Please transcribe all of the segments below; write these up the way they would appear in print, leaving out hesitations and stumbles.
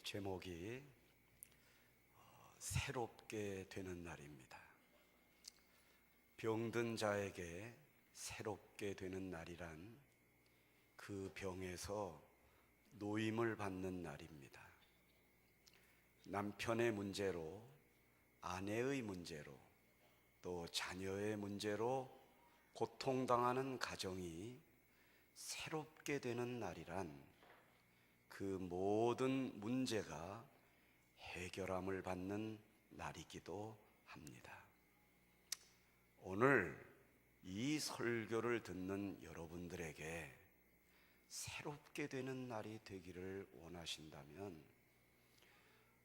제목이 새롭게 되는 날입니다. 병든 자에게 새롭게 되는 날이란 그 병에서 노임을 받는 날입니다. 남편의 문제로, 아내의 문제로, 또 자녀의 문제로 고통당하는 가정이 새롭게 되는 날이란 그 모든 문제가 해결함을 받는 날이기도 합니다. 오늘 이 설교를 듣는 여러분들에게 새롭게 되는 날이 되기를 원하신다면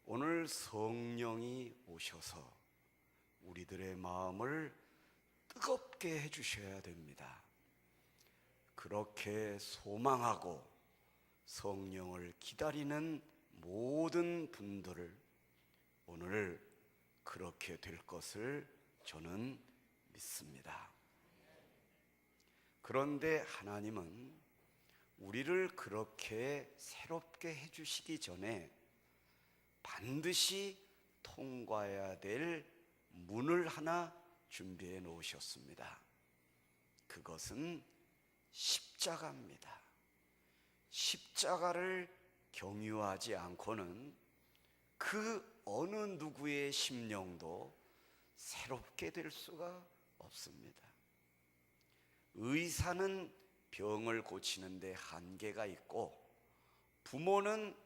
오늘 성령이 오셔서 우리들의 마음을 뜨겁게 해주셔야 됩니다. 그렇게 소망하고 성령을 기다리는 모든 분들을 오늘 그렇게 될 것을 저는 믿습니다. 그런데 하나님은 우리를 그렇게 새롭게 해주시기 전에 반드시 통과해야 될 문을 하나 준비해 놓으셨습니다. 그것은 십자가입니다. 십자가를 경유하지 않고는 그 어느 누구의 심령도 새롭게 될 수가 없습니다. 의사는 병을 고치는데 한계가 있고 부모는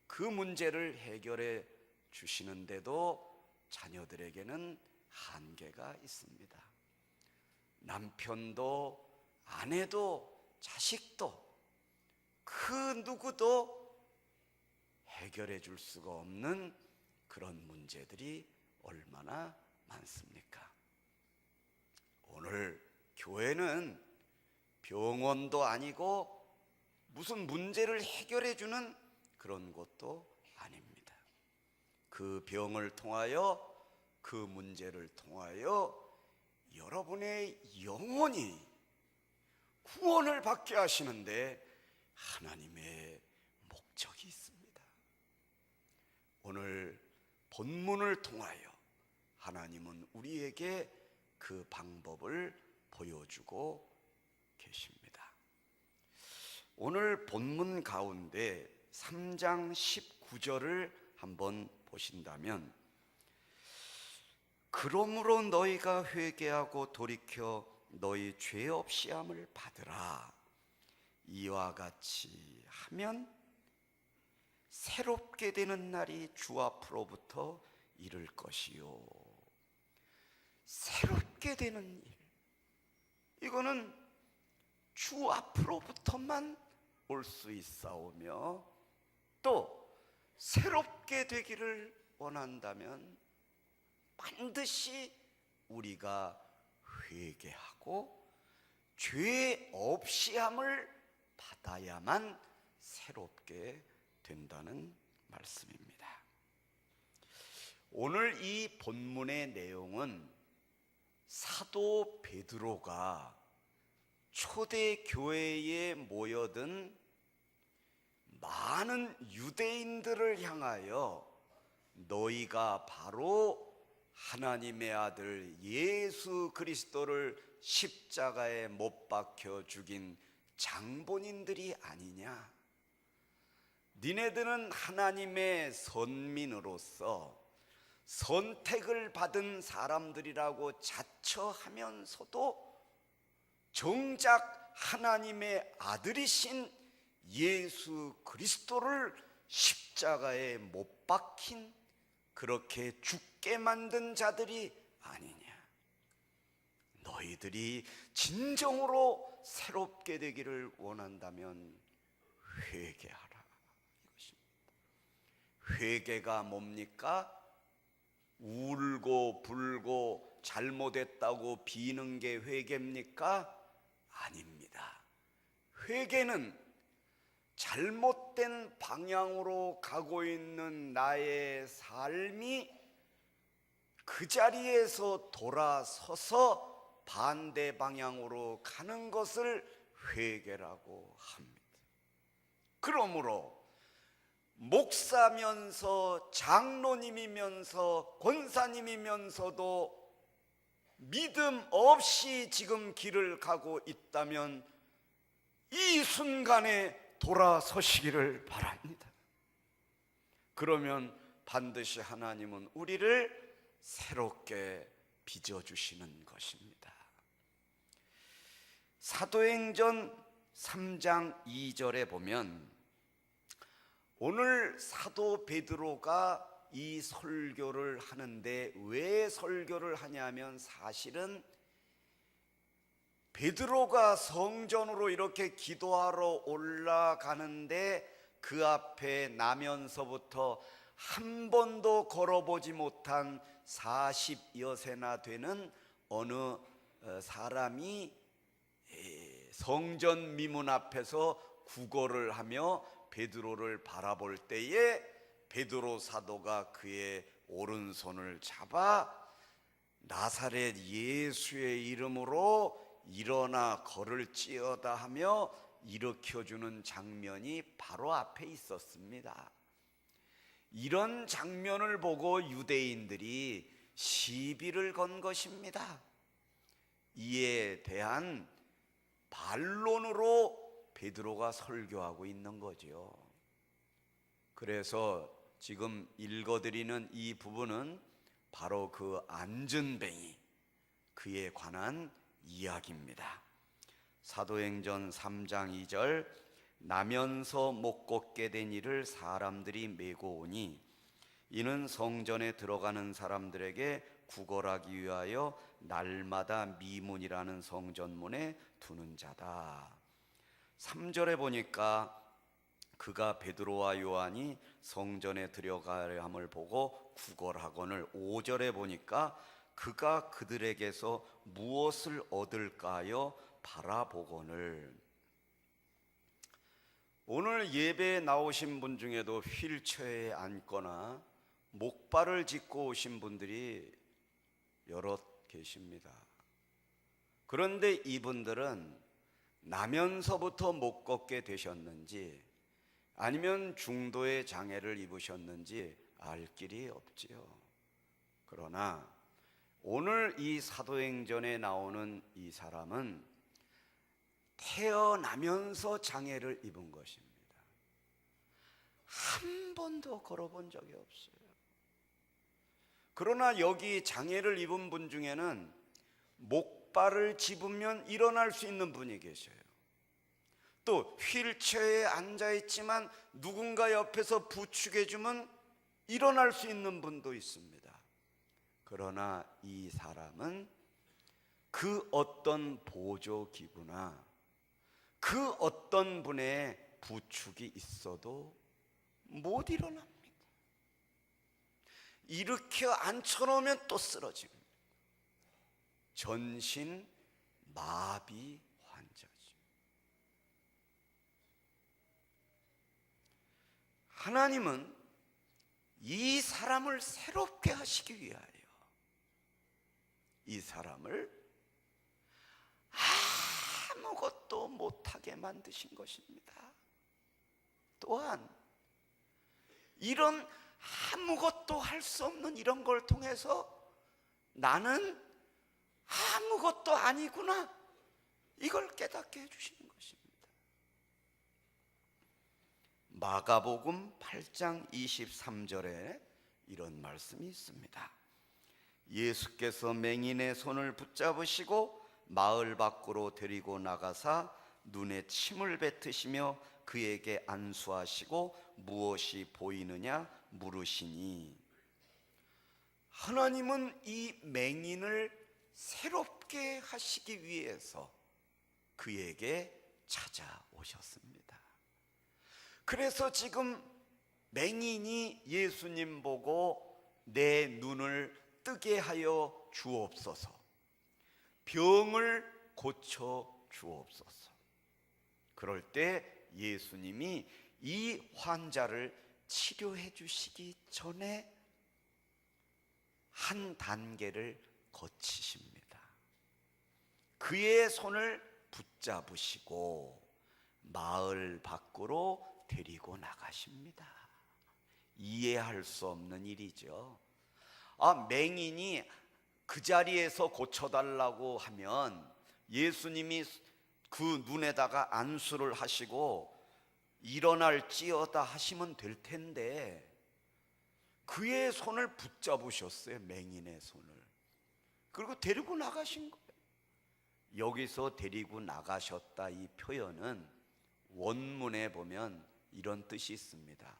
그 문제를 해결해 주시는데도 자녀들에게는 한계가 있습니다. 남편도 아내도 자식도 그 누구도 해결해 줄 수가 없는 그런 문제들이 얼마나 많습니까? 오늘 교회는 병원도 아니고 무슨 문제를 해결해 주는 그런 곳도 아닙니다. 그 병을 통하여 그 문제를 통하여 여러분의 영혼이 구원을 받게 하시는데 하나님의 목적이 있습니다. 오늘 본문을 통하여 하나님은 우리에게 그 방법을 보여주고 계십니다. 오늘 본문 가운데 3장 19절을 한번 보신다면 그러므로 너희가 회개하고 돌이켜 너희 죄 없이 함을 받으라. 이와 같이 하면 새롭게 되는 날이 주 앞으로부터 이를 것이요. 새롭게 되는 일, 이거는 주 앞으로부터만 올 수 있사오며 또 새롭게 되기를 원한다면 반드시 우리가 회개하고 죄 없이 함을 받아야만 새롭게 된다는 말씀입니다. 오늘 이 본문의 내용은 사도 베드로가 초대 교회에 모여든 많은 유대인들을 향하여 너희가 바로 하나님의 아들 예수 그리스도를 십자가에 못 박혀 죽인 장본인들이 아니냐? 니네들은 하나님의 선민으로서 선택을 받은 사람들이라고 자처하면서도 정작 하나님의 아들이신 예수 그리스도를 십자가에 못 박힌 그렇게 죽게 만든 자들이 아니냐? 너희들이 진정으로 새롭게 되기를 원한다면 회개하라 이것입니다. 회개가 뭡니까? 울고 불고 잘못했다고 비는 게 회개입니까? 아닙니다. 회개는 잘못된 방향으로 가고 있는 나의 삶이 그 자리에서 돌아서서 반대 방향으로 가는 것을 회개라고 합니다. 그러므로 목사면서 장로님이면서 권사님이면서도 믿음 없이 지금 길을 가고 있다면 이 순간에 돌아서시기를 바랍니다. 그러면 반드시 하나님은 우리를 새롭게 빚어주시는 것입니다. 사도행전 3장 2절에 보면 오늘 사도 베드로가 이 설교를 하는데 왜 설교를 하냐면 사실은 베드로가 성전으로 이렇게 기도하러 올라가는데 그 앞에 나면서부터 한 번도 걸어보지 못한 40여 세나 되는 어느 사람이 성전 미문 앞에서 구걸을 하며 베드로를 바라볼 때에 베드로 사도가 그의 오른손을 잡아 나사렛 예수의 이름으로 일어나 걸을지어다 하며 일으켜주는 장면이 바로 앞에 있었습니다. 이런 장면을 보고 유대인들이 시비를 건 것입니다. 이에 대한 반론으로 베드로가 설교하고 있는 거죠. 그래서 지금 읽어드리는 이 부분은 바로 그 안전뱅이, 그에 관한 이야기입니다. 사도행전 3장 2절, 나면서 못 걷게 된 이를 사람들이 메고 오니 이는 성전에 들어가는 사람들에게 구걸하기 위하여 날마다 미문이라는 성전문에 두는 자다. 3절에 보니까 그가 베드로와 요한이 성전에 들어가려 함을 보고 구걸하거늘, 5절에 보니까 그가 그들에게서 무엇을 얻을까요 바라보거늘. 오늘 예배에 나오신 분 중에도 휠체어에 앉거나 목발을 짚고 오신 분들이 여럿 계십니다. 그런데 이분들은 나면서부터 못 걷게 되셨는지 아니면 중도의 장애를 입으셨는지 알 길이 없지요. 그러나 오늘 이 사도행전에 나오는 이 사람은 태어나면서 장애를 입은 것입니다. 한 번도 걸어본 적이 없어요. 그러나 여기 장애를 입은 분 중에는 목발을 짚으면 일어날 수 있는 분이 계셔요. 또 휠체어에 앉아있지만 누군가 옆에서 부축해주면 일어날 수 있는 분도 있습니다. 그러나 이 사람은 그 어떤 보조기구나 그 어떤 분의 부축이 있어도 못 일어납니다. 일으켜 앉혀놓으면 또 쓰러집니다. 전신 마비 환자죠. 하나님은 이 사람을 새롭게 하시기 위하여 이 사람을 아무것도 못하게 만드신 것입니다. 또한 이런 아무것도 할 수 없는 이런 걸 통해서 나는 아무것도 아니구나, 이걸 깨닫게 해주시는 것입니다. 마가복음 8장 23절에 이런 말씀이 있습니다. 예수께서 맹인의 손을 붙잡으시고 마을 밖으로 데리고 나가사 눈에 침을 뱉으시며 그에게 안수하시고 무엇이 보이느냐 물으시니, 하나님은 이 맹인을 새롭게 하시기 위해서 그에게 찾아오셨습니다. 그래서 지금 맹인이 예수님 보고 내 눈을 뜨게 하여 주옵소서, 병을 고쳐 주옵소서. 그럴 때 예수님이 이 환자를 치료해 주시기 전에 한 단계를 거치십니다. 그의 손을 붙잡으시고 마을 밖으로 데리고 나가십니다. 이해할 수 없는 일이죠. 맹인이 그 자리에서 고쳐달라고 하면 예수님이 그 눈에다가 안수를 하시고 일어날지어다 하시면 될 텐데 그의 손을 붙잡으셨어요. 맹인의 손을. 그리고 데리고 나가신 거예요. 여기서 데리고 나가셨다, 이 표현은 원문에 보면 이런 뜻이 있습니다.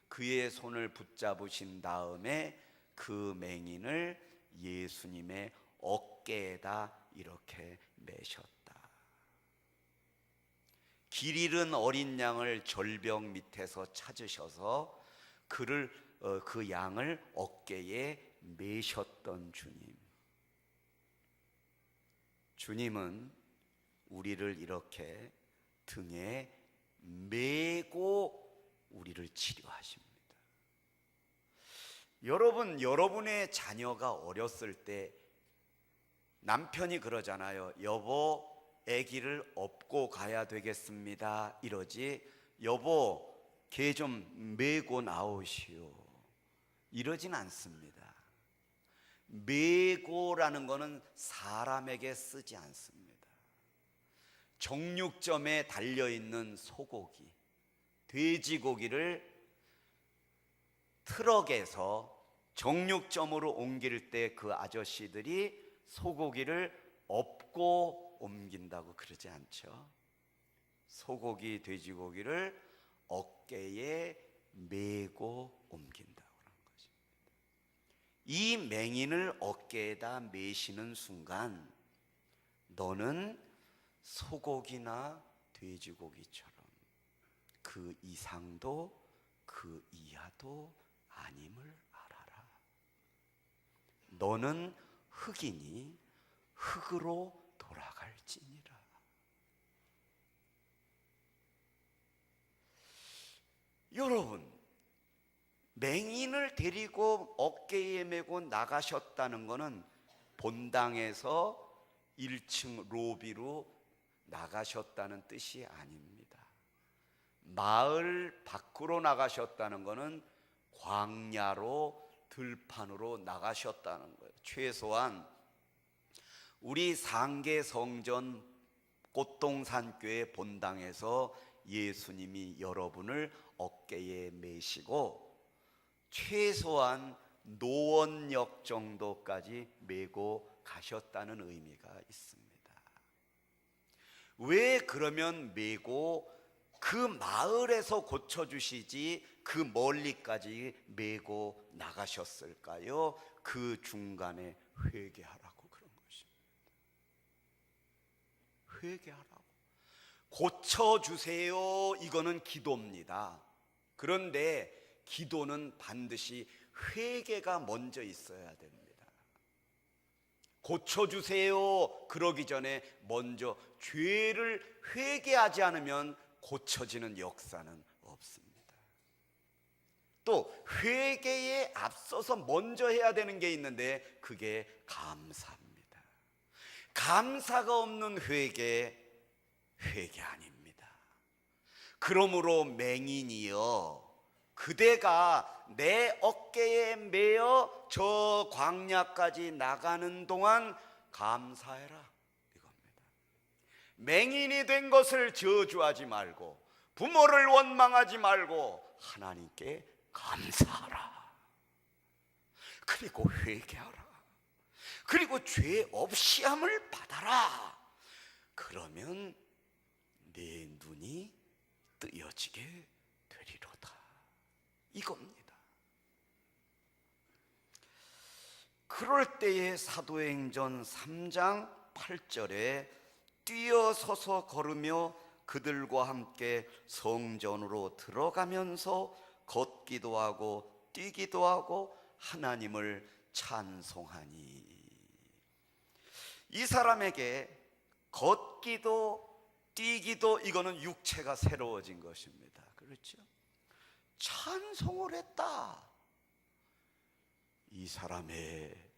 그의 손을 붙잡으신 다음에 그 맹인을 예수님의 어깨에다 이렇게 매셨다. 길 잃은 어린 양을 절벽 밑에서 찾으셔서 그 양을 어깨에 매셨던 주님. 주님은 우리를 이렇게 등에 메고 우리를 치료하십니다. 여러분, 여러분의 자녀가 어렸을 때 남편이 그러잖아요. 여보, 아기를 업고 가야 되겠습니다. 이러지, 여보, 걔 좀 메고 나오시오. 이러진 않습니다. 메고라는 것은 사람에게 쓰지 않습니다. 정육점에 달려있는 소고기, 돼지고기를 트럭에서 정육점으로 옮길 때 그 아저씨들이 소고기를 업고 옮긴다고 그러지 않죠. 소고기, 돼지고기를 어깨에 메고 옮긴다고 하는 것입니다. 이 맹인을 어깨에다 메시는 순간 너는 소고기나 돼지고기처럼 그 이상도 그 이하도 아님을 알아라. 너는 흙이니 흙으로 돌아갈지니라. 여러분, 맹인을 데리고 어깨에 메고 나가셨다는 것은 본당에서 1층 로비로 나가셨다는 뜻이 아닙니다. 마을 밖으로 나가셨다는 것은 광야로, 들판으로 나가셨다는 거예요. 최소한 우리 상계 성전 꽃동산교회 본당에서 예수님이 여러분을 어깨에 메시고 최소한 노원역 정도까지 메고 가셨다는 의미가 있습니다. 왜 그러면 메고 그 마을에서 고쳐주시지 그 멀리까지 메고 나가셨을까요? 그 중간에 회개하라고 그런 것입니다. 회개하라고. 고쳐주세요, 이거는 기도입니다. 그런데 기도는 반드시 회개가 먼저 있어야 됩니다. 고쳐주세요 그러기 전에 먼저 죄를 회개하지 않으면 고쳐지는 역사는 없습니다. 또 회개에 앞서서 먼저 해야 되는 게 있는데 그게 감사입니다. 감사가 없는 회개 아닙니다. 그러므로 맹인이여, 그대가 내 어깨에 매어 저 광야까지 나가는 동안 감사해라, 이겁니다. 맹인이 된 것을 저주하지 말고 부모를 원망하지 말고 하나님께 감사하라. 그리고 회개하라. 그리고 죄 없이 함을 받아라. 그러면 내 눈이 뜨여지게 되리로다, 이겁니다. 그럴 때에 사도행전 3장 8절에 뛰어서서 걸으며 그들과 함께 성전으로 들어가면서 걷기도 하고 뛰기도 하고 하나님을 찬송하니, 이 사람에게 걷기도 뛰기도 이거는 육체가 새로워진 것입니다. 그렇죠? 찬송을 했다. 이 사람의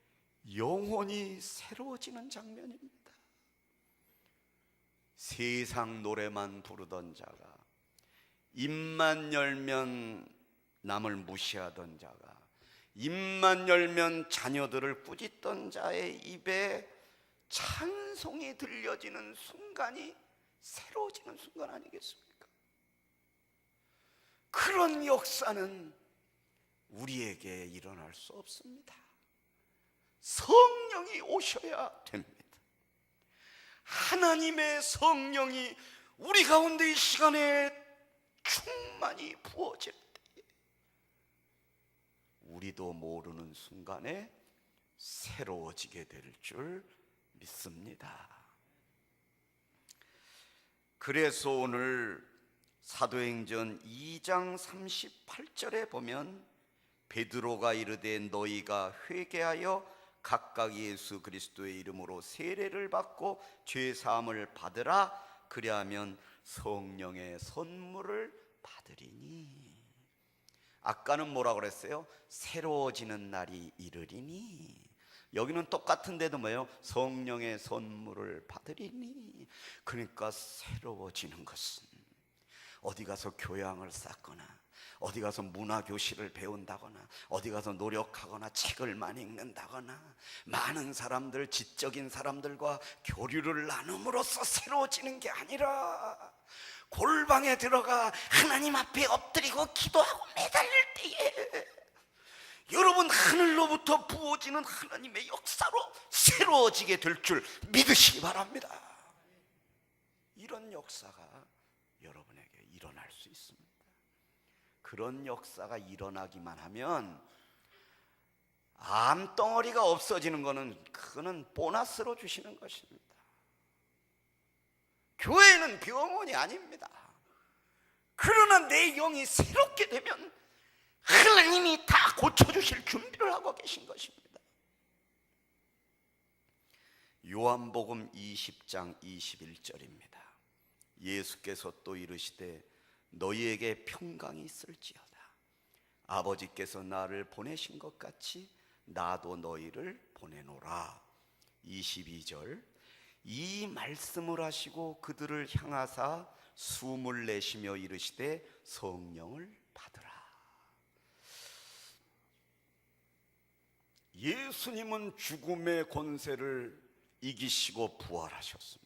영혼이 새로워지는 장면입니다. 세상 노래만 부르던 자가 입만 열면 남을 무시하던 자가 입만 열면 자녀들을 꾸짖던 자의 입에 찬송이 들려지는 순간이 새로워지는 순간 아니겠습니까? 그런 역사는 우리에게 일어날 수 없습니다. 성령이 오셔야 됩니다. 하나님의 성령이 우리 가운데 이 시간에 충만히 부어질 때 우리도 모르는 순간에 새로워지게 될 줄 믿습니다. 그래서 오늘 사도행전 2장 38절에 보면 베드로가 이르되 너희가 회개하여 각각 예수 그리스도의 이름으로 세례를 받고 죄 사함을 받으라. 그리하면 성령의 선물을 받으리니. 아까는 뭐라고 그랬어요? 새로워지는 날이 이르리니. 여기는 똑같은데도 뭐예요? 성령의 선물을 받으리니. 그러니까 새로워지는 것은 어디 가서 교양을 쌓거나 어디 가서 문화교실을 배운다거나 어디 가서 노력하거나 책을 많이 읽는다거나 많은 사람들, 지적인 사람들과 교류를 나눔으로써 새로워지는 게 아니라 골방에 들어가 하나님 앞에 엎드리고 기도하고 매달릴 때에 여러분 하늘로부터 부어지는 하나님의 역사로 새로워지게 될 줄 믿으시기 바랍니다. 이런 역사가 여러분에게 일어날 수 있습니다. 그런 역사가 일어나기만 하면 암덩어리가 없어지는 것은 그거는 보너스로 주시는 것입니다. 교회는 병원이 아닙니다. 그러나 내 영이 새롭게 되면 하나님이 다 고쳐주실 준비를 하고 계신 것입니다. 요한복음 20장 21절입니다. 예수께서 또 이르시되 너희에게 평강이 있을지어다. 아버지께서 나를 보내신 것 같이 나도 너희를 보내노라. 22절 이 말씀을 하시고 그들을 향하사 숨을 내쉬며 이르시되 성령을 받으라. 예수님은 죽음의 권세를 이기시고 부활하셨습니다.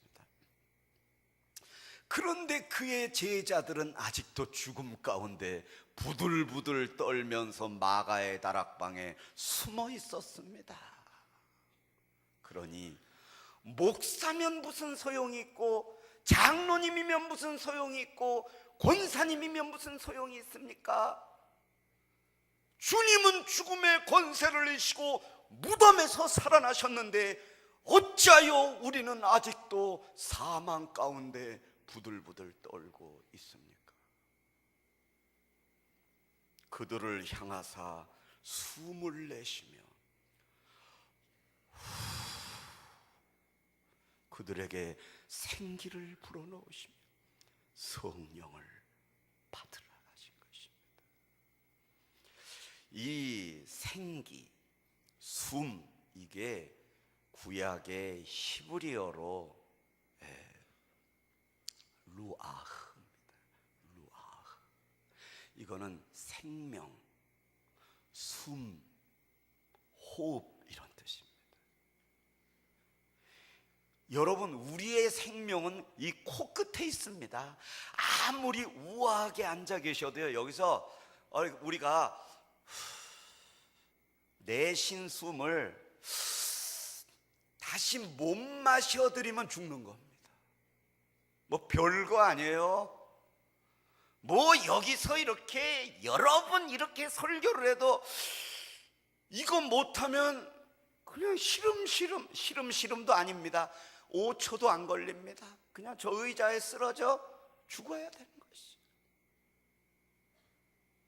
그런데 그의 제자들은 아직도 죽음 가운데 부들부들 떨면서 마가의 다락방에 숨어 있었습니다. 그러니 목사면 무슨 소용이 있고 장로님이면 무슨 소용이 있고 권사님이면 무슨 소용이 있습니까? 주님은 죽음의 권세를 이기시고 무덤에서 살아나셨는데 어찌하여 우리는 아직도 사망 가운데 부들부들 떨고 있습니까? 그들을 향하사 숨을 내쉬며 그들에게 생기를 불어넣으시며 성령을 받으라 하신 것입니다. 이 생기, 숨, 이게 구약의 히브리어로 루아흐입니다. 루아흐. 이거는 생명, 숨, 호흡 이런 뜻입니다. 여러분, 우리의 생명은 이 코끝에 있습니다. 아무리 우아하게 앉아 계셔도요, 여기서 우리가 내쉰 숨을 다시 못 마셔드리면 죽는 겁니다. 뭐 별거 아니에요. 뭐 여기서 이렇게 여러 번 이렇게 설교를 해도 이거 못하면 그냥 시름시름도 아닙니다. 5초도 안 걸립니다. 그냥 저 의자에 쓰러져 죽어야 되는 것이죠.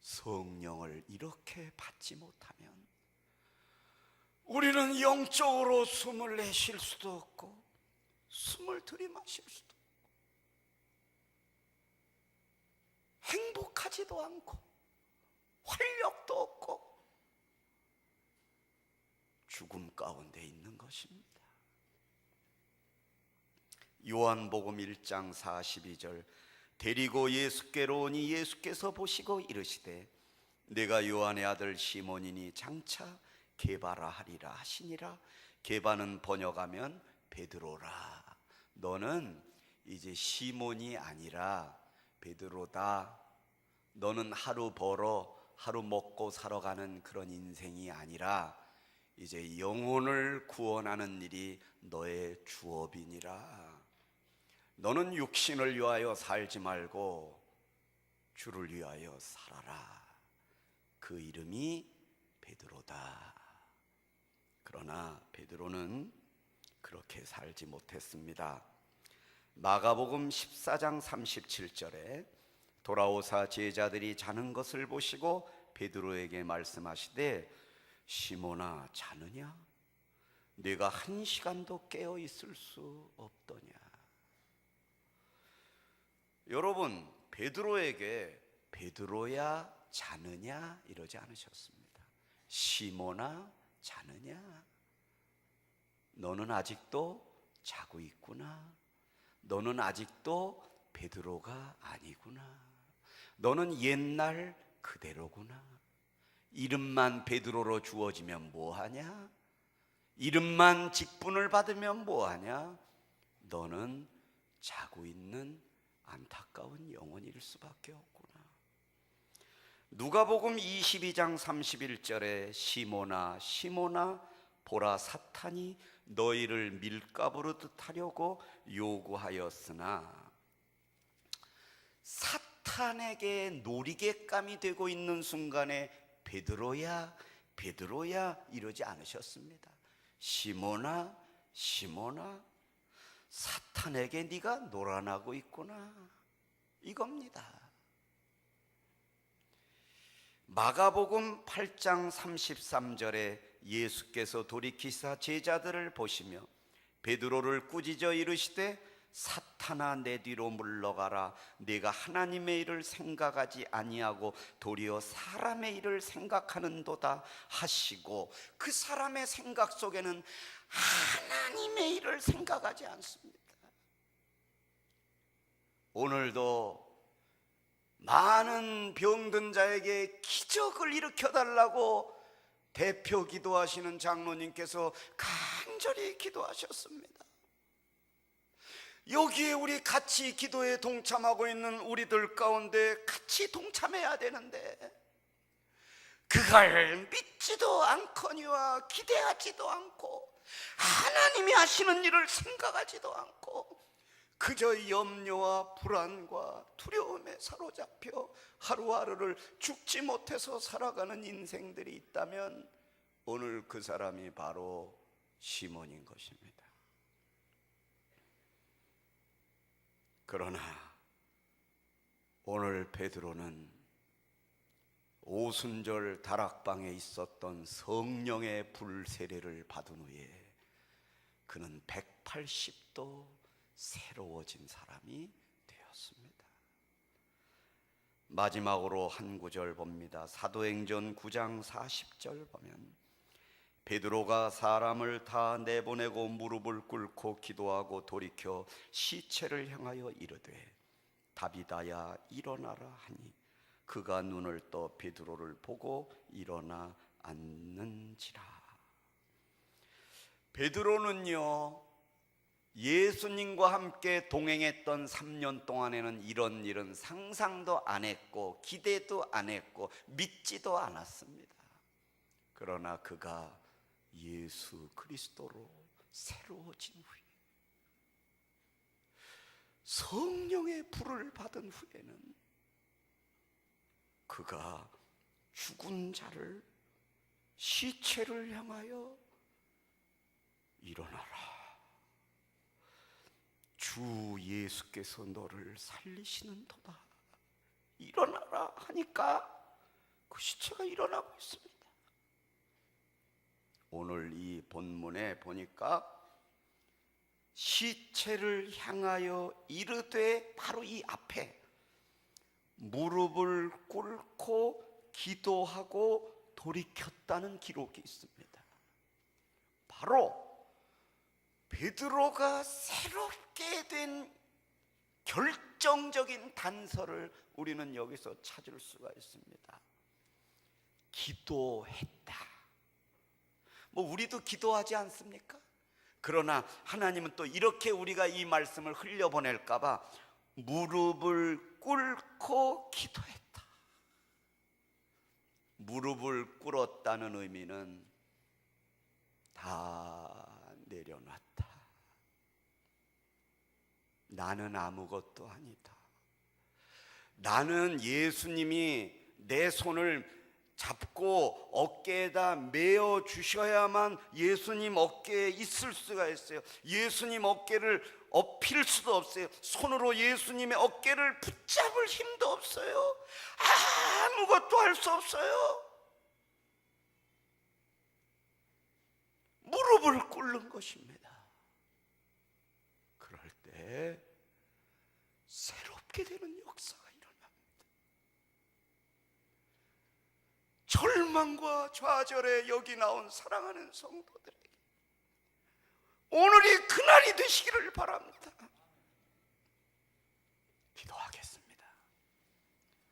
성령을 이렇게 받지 못하면 우리는 영적으로 숨을 내쉴 수도 없고 숨을 들이마실 수도 없고 행복하지도 않고 활력도 없고 죽음 가운데 있는 것입니다. 요한복음 1장 42절 데리고 예수께로 오니 예수께서 보시고 이르시되 내가 요한의 아들 시몬이니 장차 게바라 하리라 하시니라. 게바는 번역하면 베드로라. 너는 이제 시몬이 아니라 베드로다. 너는 하루 벌어 하루 먹고 살아가는 그런 인생이 아니라 이제 영혼을 구원하는 일이 너의 주업이니라. 너는 육신을 위하여 살지 말고 주를 위하여 살아라. 그 이름이 베드로다. 그러나 베드로는 그렇게 살지 못했습니다. 마가복음 14장 37절에 돌아오사 제자들이 자는 것을 보시고 베드로에게 말씀하시되 시몬아 자느냐? 네가 한 시간도 깨어 있을 수 없더냐? 여러분, 베드로에게 베드로야 자느냐 이러지 않으셨습니다. 시몬아 자느냐? 너는 아직도 자고 있구나. 너는 아직도 베드로가 아니구나. 너는 옛날 그대로구나. 이름만 베드로로 주어지면 뭐하냐? 이름만 직분을 받으면 뭐하냐? 너는 자고 있는 안타까운 영혼일 수밖에 없구나. 누가복음 22장 31절에 시몬아 시몬아 보라 사탄이 너희를 밀가부로 하려고 요구하였으나, 사탄에게 놀이개감이 되고 있는 순간에 베드로야 베드로야 이러지 않으셨습니다. 시몬아 시몬아 사탄에게 네가 놀아나고 있구나, 이겁니다. 마가복음 8장 33절에 예수께서 돌이키사 제자들을 보시며 베드로를 꾸짖어 이르시되 사탄아 내 뒤로 물러가라. 네가 하나님의 일을 생각하지 아니하고 도리어 사람의 일을 생각하는도다 하시고, 그 사람의 생각 속에는 하나님의 일을 생각하지 않습니다. 오늘도 많은 병든 자에게 기적을 일으켜달라고 대표 기도하시는 장로님께서 간절히 기도하셨습니다. 여기에 우리 같이 기도에 동참하고 있는 우리들 가운데 같이 동참해야 되는데, 그걸 믿지도 않거니와 기대하지도 않고 하나님이 하시는 일을 생각하지도 않고 그저 염려와 불안과 두려움에 사로잡혀 하루하루를 죽지 못해서 살아가는 인생들이 있다면 오늘 그 사람이 바로 시몬인 것입니다. 그러나 오늘 베드로는 오순절 다락방에 있었던 성령의 불세례를 받은 후에 그는 180도 새로워진 사람이 되었습니다. 마지막으로 한 구절 봅니다. 사도행전 9장 40절 보면 베드로가 사람을 다 내보내고 무릎을 꿇고 기도하고 돌이켜 시체를 향하여 이르되 다비다야 일어나라 하니 그가 눈을 떠 베드로를 보고 일어나 앉는지라. 베드로는요, 예수님과 함께 동행했던 3년 동안에는 이런 일은 상상도 안 했고 기대도 안 했고 믿지도 않았습니다. 그러나 그가 예수 그리스도로 새로워진 후에, 성령의 불을 받은 후에는 그가 죽은 자를, 시체를 향하여 일어나라, 주 예수께서 너를 살리시는도다, 일어나라 하니까 그 시체가 일어나고 있습니다. 오늘 이 본문에 보니까 시체를 향하여 이르되 바로 이 앞에 무릎을 꿇고 기도하고 돌이켰다는 기록이 있습니다. 바로 베드로가 새롭게 된 결정적인 단서를 우리는 여기서 찾을 수가 있습니다. 기도했다. 뭐 우리도 기도하지 않습니까? 그러나 하나님은 또 이렇게 우리가 이 말씀을 흘려보낼까 봐 무릎을 꿇고 기도했다. 무릎을 꿇었다는 의미는 다 내려놨다. 나는 아무것도 아니다. 나는 예수님이 내 손을 잡고 어깨에다 메어 주셔야만 예수님 어깨에 있을 수가 있어요. 예수님 어깨를 업힐 수도 없어요. 손으로 예수님의 어깨를 붙잡을 힘도 없어요. 아무것도 할 수 없어요. 무릎을 꿇는 것입니다. 그럴 때 새롭게 되는 역사가 일어납니다. 절망과 좌절에 여기 나온 사랑하는 성도들에게 오늘이 그날이 되시기를 바랍니다.